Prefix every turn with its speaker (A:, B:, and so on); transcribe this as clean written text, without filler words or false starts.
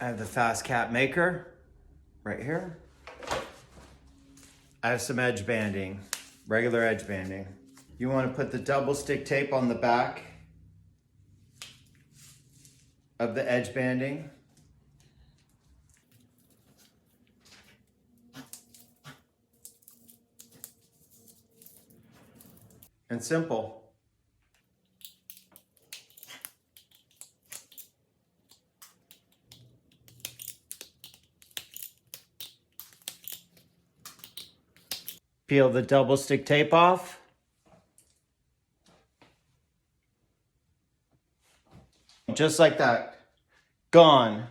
A: I have the fast cap maker right here. I have some edge banding, regular edge banding. You want to put the double stick tape on the back of the edge banding. And simple. Peel the double stick tape off. Just like that. Gone.